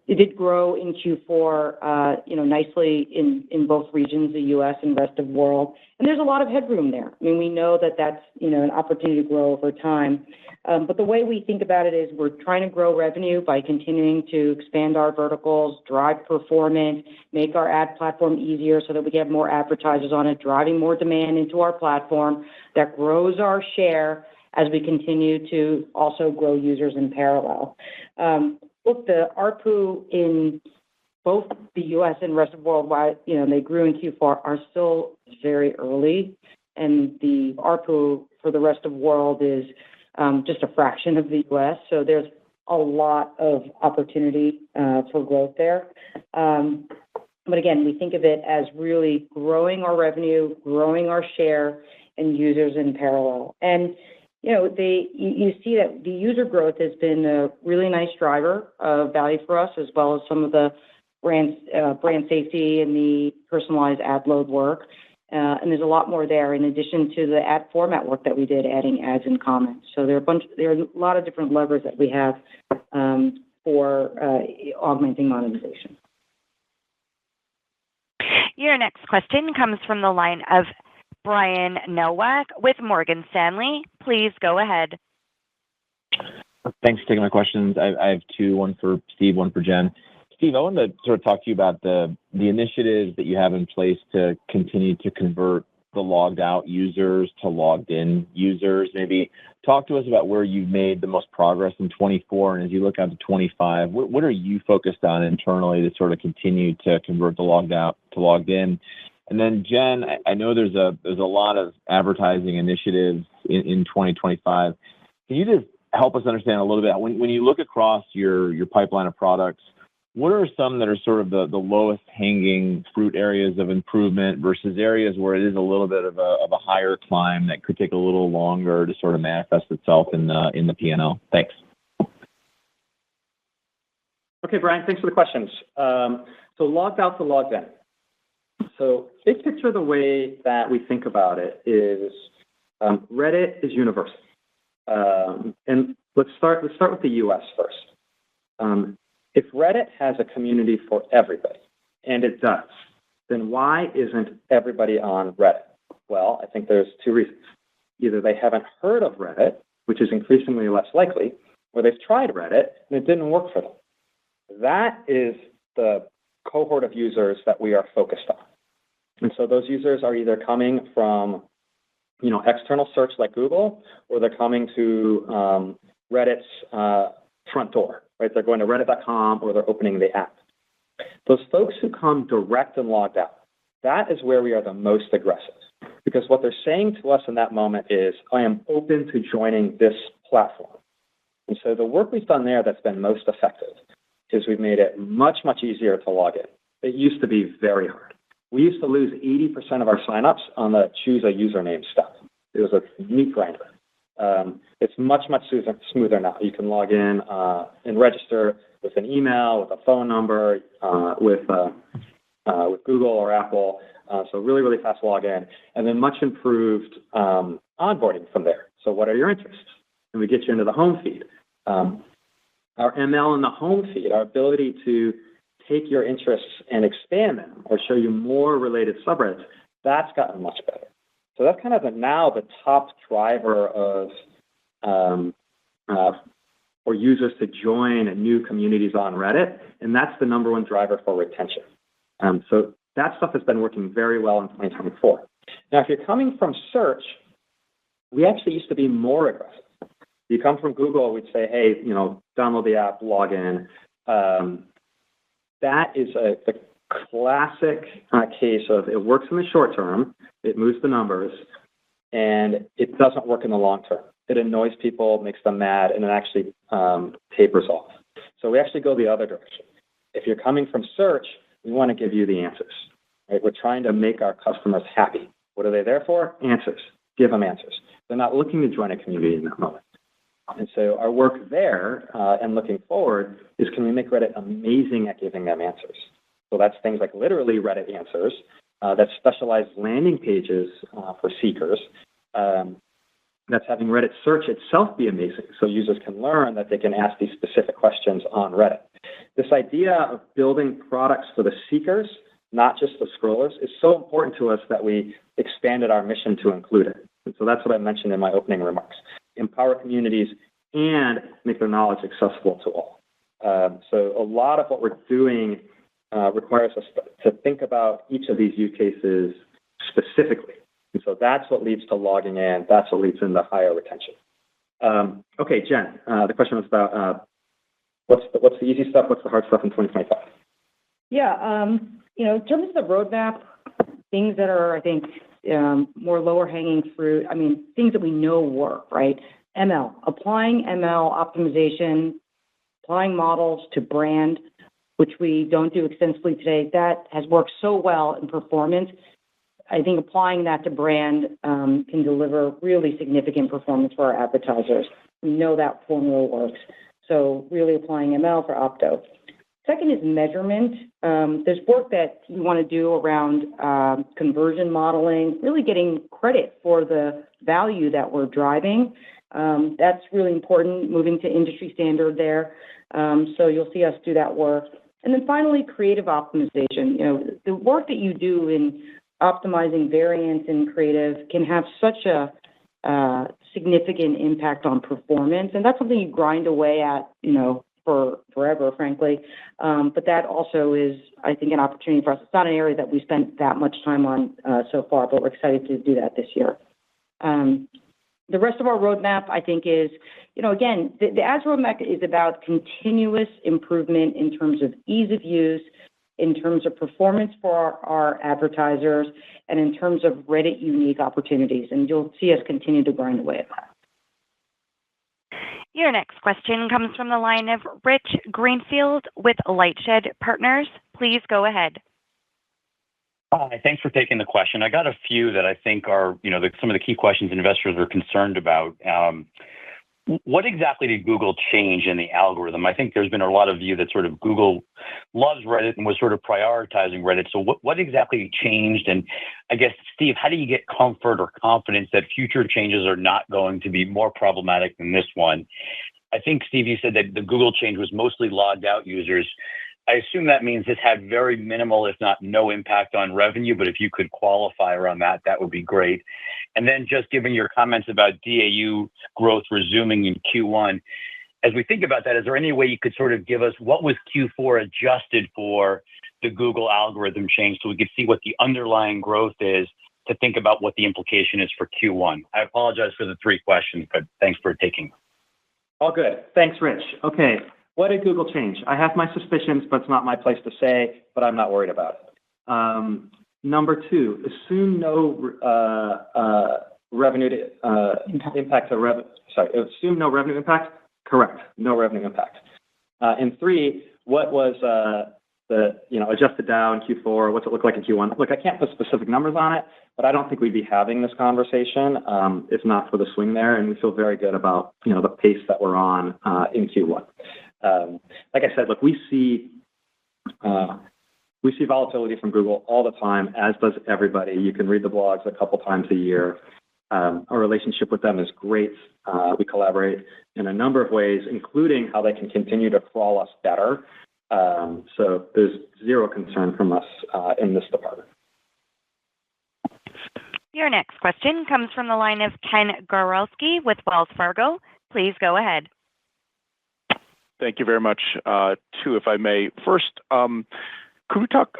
Speaker 4: It did grow in Q4 nicely in both regions, the US and rest of the world. And there's a lot of headroom there. I mean, we know that that's an opportunity to grow over time. But the way we think about it is we're trying to grow revenue by continuing to expand our verticals, drive performance, make our ad platform easier so that we get more advertisers on it, driving more demand into our platform that grows our share as we continue to also grow users in parallel. Look, the ARPU in both the US and rest of the world, they grew in Q4, are still very early. And the ARPU for the rest of the world is just a fraction of the US. So there's a lot of opportunity for growth there. But again, we think of it as really growing our revenue, growing our share and users in parallel. And you see that the user growth has been a really nice driver of value for us, as well as some of the brand safety and the personalized ad load work. And there's a lot more there in addition to the ad format work that we did, adding ads and comments. So there are a lot of different levers that we have for augmenting monetization.
Speaker 1: Your next question comes from the line of Brian Nowak with Morgan Stanley. Please go ahead.
Speaker 9: Thanks for taking my questions. I have two, one for Steve, one for Jen. Steve, I wanted to sort of talk to you about the initiatives that you have in place to continue to convert the logged out users to logged in users. Maybe talk to us about where you've made the most progress in 24, and as you look out to 25, what are you focused on internally to sort of continue to convert the logged out to logged in? And then Jen, I know there's a lot of advertising initiatives in 2025. Can you just help us understand a little bit when you look across your pipeline of products? What are some that are sort of the lowest hanging fruit areas of improvement versus areas where it is a little bit of a higher climb that could take a little longer to sort of manifest itself in the P&L? Thanks.
Speaker 3: Okay, Brian, thanks for the questions. So logged out to logged in. So big picture, the way that we think about it is Reddit is universal. And let's start with the US first. If Reddit has a community for everybody, and it does, then why isn't everybody on Reddit? Well, I think there's two reasons. Either they haven't heard of Reddit, which is increasingly less likely, or they've tried Reddit and it didn't work for them. That is the cohort of users that we are focused on. And so those users are either coming from external search like Google, or they're coming to Reddit's front door, right? They're going to reddit.com or they're opening the app. Those folks who come direct and logged out, that is where we are the most aggressive. Because what they're saying to us in that moment is, I am open to joining this platform. And so the work we've done there that's been most effective is we've made it much, much easier to log in. It used to be very hard. We used to lose 80% of our signups on the choose a username step. It was a meat grinder. It's much, much smoother now. You can log in and register with an email, with a phone number, with Google or Apple. So really, really fast login, and then much improved onboarding from there. So what are your interests? And we get you into the home feed. Our ML in the home feed, our ability to take your interests and expand them or show you more related subreddits, that's gotten much better. So that's kind of now the top driver of for users to join new communities on Reddit, and that's the number one driver for retention. So that stuff has been working very well in 2024. Now, if you're coming from search, we actually used to be more aggressive. You come from Google, we'd say, hey, download the app, log in. That is the classic case of it works in the short term, it moves the numbers, and it doesn't work in the long term. It annoys people, makes them mad, and it actually tapers off. So we actually go the other direction. If you're coming from search, we want to give you the answers. Right? We're trying to make our customers happy. What are they there for? Answers. Give them answers. They're not looking to join a community in that moment. And so our work there and looking forward is, can we make Reddit amazing at giving them answers? So that's things like literally Reddit answers, that's specialized landing pages for seekers, that's having Reddit search itself be amazing so users can learn that they can ask these specific questions on Reddit. This idea of building products for the seekers, not just the scrollers, is so important to us that we expanded our mission to include it. And so that's what I mentioned in my opening remarks. Empower communities and make their knowledge accessible to all. So a lot of what we're doing requires us to think about each of these use cases specifically. And so that's what leads to logging in. That's what leads into higher retention. Okay, Jen, the question was about what's the easy stuff, what's the hard stuff in 2025?
Speaker 4: Yeah, in terms of the roadmap, things that are, I think, more lower hanging fruit, things that we know work, right? ML, applying ML optimization, applying models to brand, which we don't do extensively today, that has worked so well in performance. I think applying that to brand can deliver really significant performance for our advertisers. We know that formula works. So really applying ML for Opto. Second is measurement. There's work that you want to do around conversion modeling, really getting credit for the value that we're driving. That's really important, moving to industry standard there. So you'll see us do that work. And then finally, creative optimization. The work that you do in optimizing variance in creative can have such a significant impact on performance. And that's something you grind away at, for forever, frankly. But that also is, I think, an opportunity for us. It's not an area that we spent that much time on so far, but we're excited to do that this year. The rest of our roadmap, I think, is, again, the ads roadmap is about continuous improvement in terms of ease of use, in terms of performance for our advertisers, and in terms of Reddit unique opportunities. And you'll see us continue to grind away at that.
Speaker 1: Your next question comes from the line of Rich Greenfield with Lightshed Partners. Please go ahead.
Speaker 10: Hi, thanks for taking the question. I got a few that I think are, some of the key questions investors are concerned about. What exactly did Google change in the algorithm? I think there's been a lot of view that sort of Google loves Reddit and was sort of prioritizing Reddit. So what exactly changed? And I guess, Steve, how do you get comfort or confidence that future changes are not going to be more problematic than this one? I think, Steve, you said that the Google change was mostly logged out users. I assume that means this had very minimal, if not no impact on revenue, but if you could qualify around that, that would be great. And then just given your comments about DAU growth resuming in Q1, as we think about that, is there any way you could sort of give us what was Q4 adjusted for the Google algorithm change so we could see what the underlying growth is to think about what the implication is for Q1? I apologize for the 3 questions, but thanks for taking them.
Speaker 3: All good. Thanks, Rich. Okay. What did Google change? I have my suspicions, but it's not my place to say, but I'm not worried about it. Number two, assume no revenue impact to revenue. Sorry, assume no revenue impact. Correct, no revenue impact. And three, what was the adjusted down Q4? What's it look like in Q1? Look, I can't put specific numbers on it, but I don't think we'd be having this conversation if not for the swing there, and we feel very good about the pace that we're on in Q1. Like I said, look, we see volatility from Google all the time, as does everybody. You can read the blogs a couple times a year. Our relationship with them is great. We collaborate in a number of ways, including how they can continue to crawl us better. So there's zero concern from us in this department.
Speaker 1: Your next question comes from the line of Ken Gawrelski with Wells Fargo. Please go ahead.
Speaker 11: Thank you very much. Two, if I may. First, could we talk,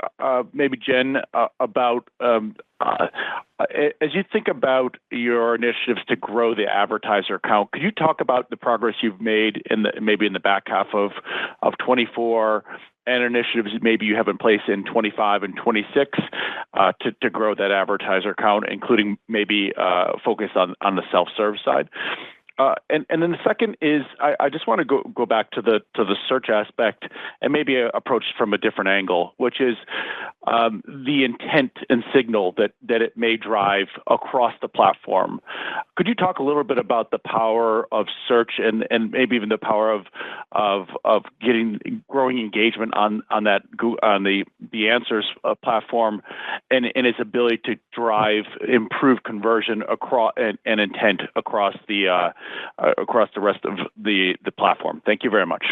Speaker 11: maybe Jen, about as you think about your initiatives to grow the advertiser count, could you talk about the progress you've made maybe in the back half of 24 and initiatives maybe you have in place in 25 and 26 to grow that advertiser count, including maybe focus on the self-serve side? And then the second is I just want to go back to the search aspect and maybe approach from a different angle, which is the intent and signal that it may drive across the platform. Could you talk a little bit about the power of search and maybe even the power of getting growing engagement on the Answers platform and its ability to drive improved conversion across and intent across the rest of the platform? Thank you very much.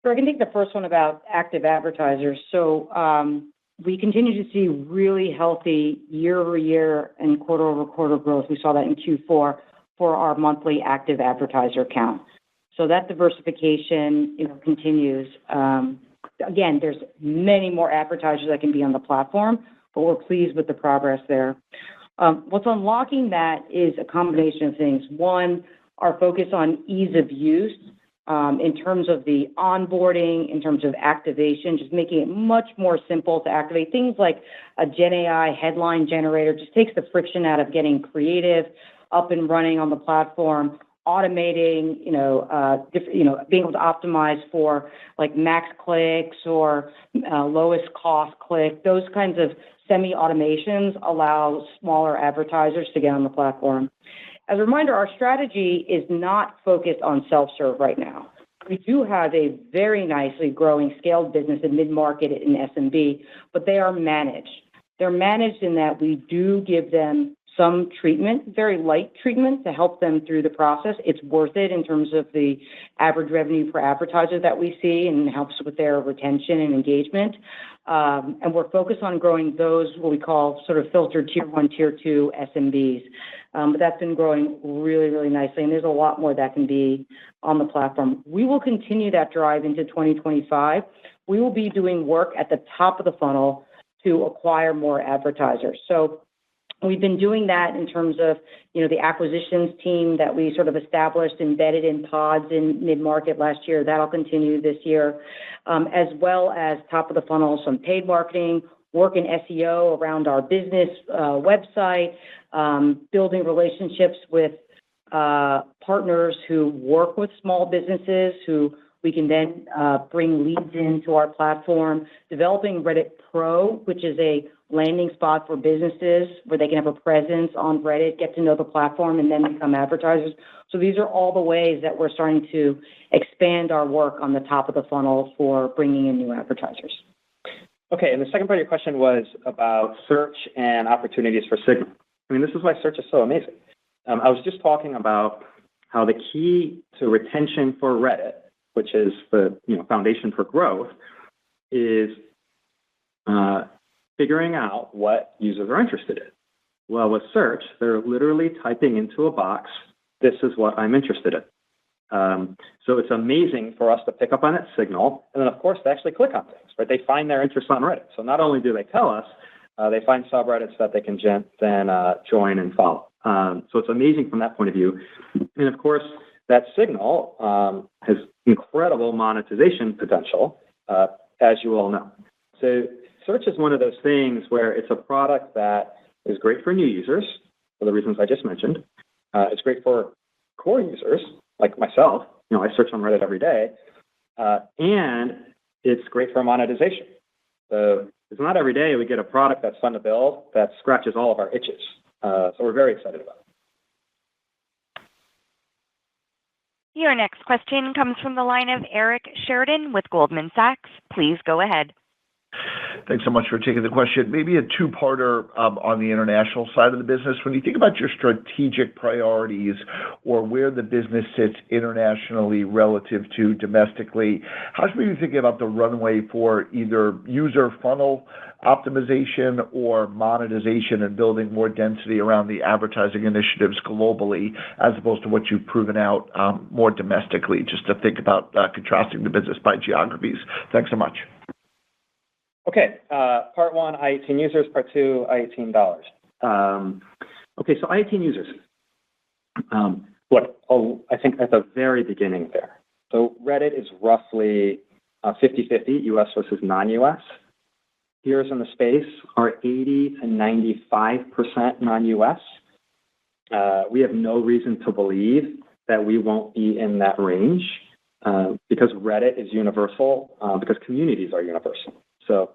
Speaker 4: Sure, I can take the first one about active advertisers. So we continue to see really healthy year-over-year and quarter-over-quarter growth. We saw that in Q4 for our monthly active advertiser count. So that diversification continues. Again, there's many more advertisers that can be on the platform, but we're pleased with the progress there. What's unlocking that is a combination of things. One, our focus on ease of use in terms of the onboarding, in terms of activation, just making it much more simple to activate. Things like a Gen AI headline generator just takes the friction out of getting creative, up and running on the platform, automating, being able to optimize for like max clicks or lowest cost click. Those kinds of semi-automations allow smaller advertisers to get on the platform. As a reminder, our strategy is not focused on self-serve right now. We do have a very nicely growing scaled business in mid-market and SMB, but they are managed. They're managed in that we do give them some treatment, very light treatment, to help them through the process. It's worth it in terms of the average revenue per advertiser that we see and helps with their retention and engagement. And we're focused on growing those, what we call sort of filtered tier 1, tier 2 SMBs. But that's been growing really, really nicely, and there's a lot more that can be on the platform. We will continue that drive into 2025. We will be doing work at the top of the funnel to acquire more advertisers. So we've been doing that in terms of, the acquisitions team that we sort of established, embedded in pods in mid-market last year. That'll continue this year, as well as top of the funnel, some paid marketing, work in SEO around our business website, building relationships with partners who work with small businesses who we can then bring leads into our platform, developing Reddit Pro, which is a landing spot for businesses where they can have a presence on Reddit, get to know the platform, and then become advertisers. So these are all the ways that we're starting to expand our work on the top of the funnel for bringing in new advertisers.
Speaker 3: Okay, and the second part of your question was about search and opportunities for signal. I mean, this is why search is so amazing. I was just talking about how the key to retention for Reddit, which is the foundation for growth, is figuring out what users are interested in. Well, with search, they're literally typing into a box, this is what I'm interested in. So it's amazing for us to pick up on that signal, and then, of course, they actually click on things, right? They find their interest on Reddit. So not only do they tell us, they find subreddits that they can then join and follow. So it's amazing from that point of view. And, of course, that signal has incredible monetization potential, as you all know. So search is one of those things where it's a product that is great for new users, for the reasons I just mentioned. It's great for core users, like myself. I search on Reddit every day. And it's great for monetization. So it's not every day we get a product that's fun to build that scratches all of our itches. So we're very excited about it.
Speaker 1: Your next question comes from the line of Eric Sheridan with Goldman Sachs. Please go ahead.
Speaker 12: Thanks so much for taking the question. Maybe a two-parter on the international side of the business. When you think about your strategic priorities or where the business sits internationally relative to domestically, how should we be thinking about the runway for either user funnel optimization or monetization and building more density around the advertising initiatives globally, as opposed to what you've proven out more domestically, just to think about contrasting the business by geographies? Thanks so much.
Speaker 3: Okay, part one, I-18 users, part two, I-18 dollars. Okay, so I-18 users. I think at the very beginning there. So Reddit is roughly 50-50, US versus non-US. Peers in the space are 80 to 95% non-US. We have no reason to believe that we won't be in that range because Reddit is universal, because communities are universal. So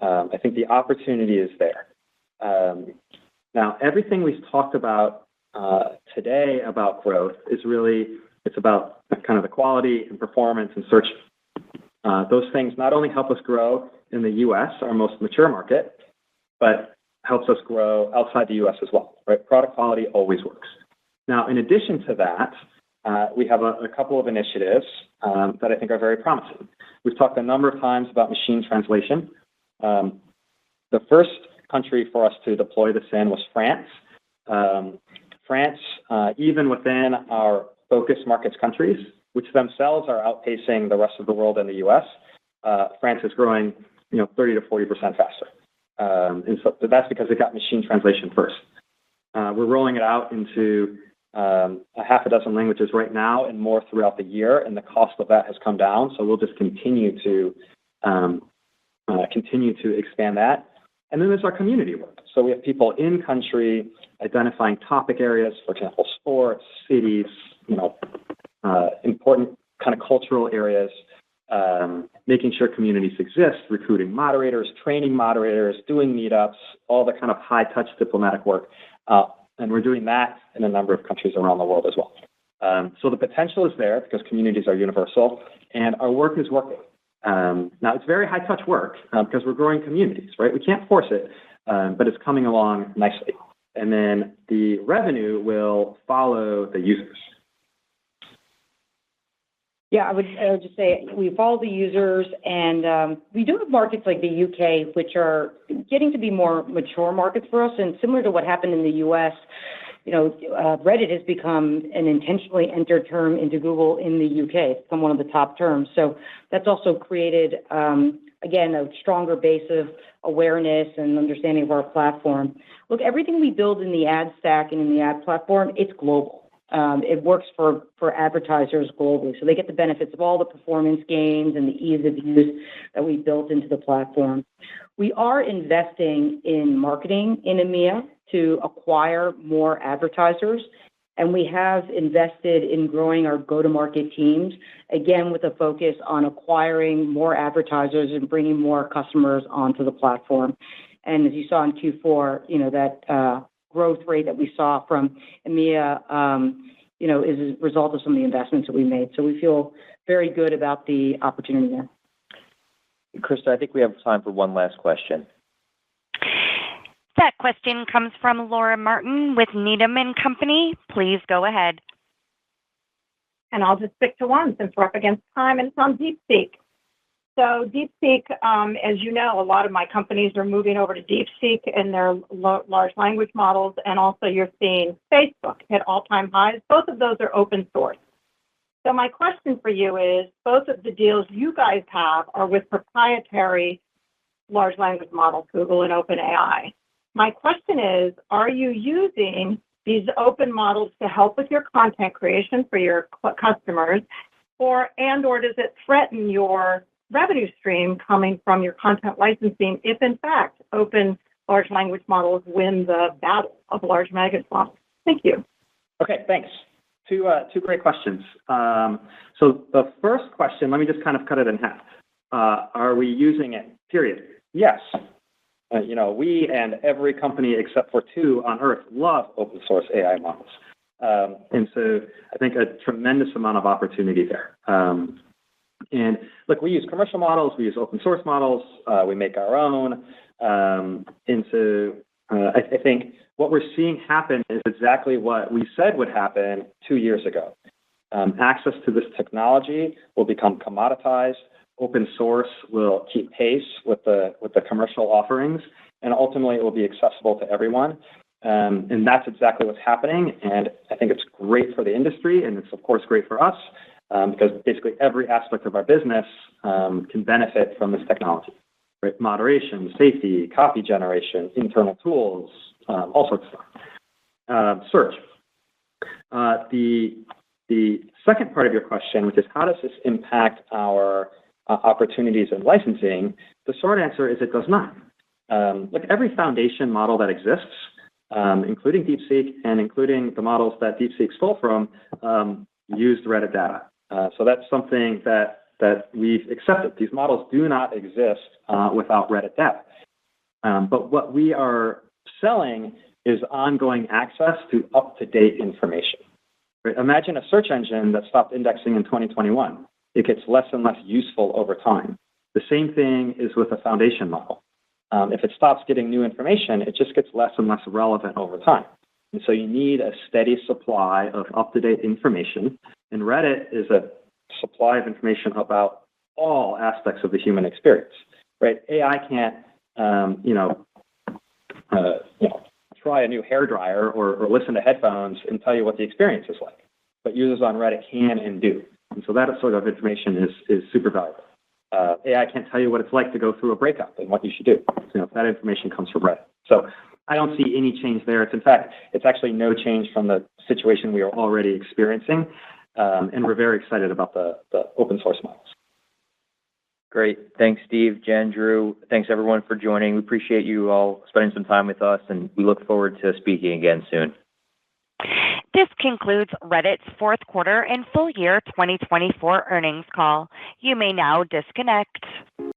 Speaker 3: I think the opportunity is there. Now, everything we've talked about today about growth is really, it's about kind of the quality and performance and search. Those things not only help us grow in the US, our most mature market, but helps us grow outside the US as well, right? Product quality always works. Now, in addition to that, we have a couple of initiatives that I think are very promising. We've talked a number of times about machine translation. The first country for us to deploy this in was France. France, even within our focus markets countries, which themselves are outpacing the rest of the world and the US, France is growing 30 to 40% faster. And so that's because it got machine translation first. We're rolling it out into a half a dozen languages right now and more throughout the year, and the cost of that has come down. So we'll just continue to expand that. And then there's our community work. So we have people in country identifying topic areas, for example, sports, cities, important kind of cultural areas, making sure communities exist, recruiting moderators, training moderators, doing meetups, all the kind of high-touch diplomatic work. And we're doing that in a number of countries around the world as well. So the potential is there because communities are universal, and our work is working. Now, it's very high-touch work because we're growing communities, right? We can't force it, but it's coming along nicely. And then the revenue will follow the users.
Speaker 4: Yeah, I would just say we follow the users, and we do have markets like the UK, which are getting to be more mature markets for us. And similar to what happened in the US, Reddit has become an intentionally entered term into Google in the UK. It's become one of the top terms. So that's also created, again, a stronger base of awareness and understanding of our platform. Look, everything we build in the ad stack and in the ad platform, it's global. It works for advertisers globally. So they get the benefits of all the performance gains and the ease of use that we built into the platform. We are investing in marketing in EMEA to acquire more advertisers, and we have invested in growing our go-to-market teams, again, with a focus on acquiring more advertisers and bringing more customers onto the platform. And as you saw in Q4, that growth rate that we saw from EMEA, is a result of some of the investments that we made. So we feel very good about the opportunity there.
Speaker 2: Krista, I think we have time for one last question.
Speaker 1: That question comes from Laura Martin with Needham & Company. Please go ahead.
Speaker 13: And I'll just stick to one since we're up against time, and it's on DeepSeek. So DeepSeek, as you know, a lot of my companies are moving over to DeepSeek in their large language models, and also you're seeing Facebook hit all-time highs. Both of those are open source. So my question for you is, both of the deals you guys have are with proprietary large language models, Google and OpenAI. My question is, are you using these open models to help with your content creation for your customers, or does it threaten your revenue stream coming from your content licensing if, in fact, open large language models win the battle of large language models? Thank you.
Speaker 3: Okay, thanks. Two great questions. So the first question, let me just kind of cut it in half. Are we using it? Period. Yes. We and every company except for two on Earth love open source AI models. And so I think a tremendous amount of opportunity there. And look, we use commercial models, we use open source models, we make our own. And so I think what we're seeing happen is exactly what we said would happen 2 years ago. Access to this technology will become commoditized. Open source will keep pace with the commercial offerings, and ultimately it will be accessible to everyone. And that's exactly what's happening. And I think it's great for the industry, and it's of course great for us because basically every aspect of our business can benefit from this technology. Right? Moderation, safety, copy generation, internal tools, all sorts of stuff. Search. The second part of your question, which is how does this impact our opportunities in licensing? The short answer is it does not. Look, every foundation model that exists, including DeepSeek and including the models that DeepSeek stole from, used Reddit data. So that's something that we've accepted. These models do not exist without Reddit data. But what we are selling is ongoing access to up-to-date information. Right? Imagine a search engine that stopped indexing in 2021. It gets less and less useful over time. The same thing is with a foundation model. If it stops getting new information, it just gets less and less relevant over time. And so you need a steady supply of up-to-date information. And Reddit is a supply of information about all aspects of the human experience. Right? AI can't, try a new hairdryer or listen to headphones and tell you what the experience is like. But users on Reddit can and do. And so that sort of information is super valuable. AI can't tell you what it's like to go through a breakup and what you should do. That information comes from Reddit. So I don't see any change there. In fact, it's actually no change from the situation we are already experiencing. And we're very excited about the open source models.
Speaker 2: Great. Thanks, Steve, Jen, Drew. Thanks, everyone, for joining. We appreciate you all spending some time with us, and we look forward to speaking again soon.
Speaker 1: This concludes Reddit's fourth quarter and full year 2024 earnings call. You may now disconnect.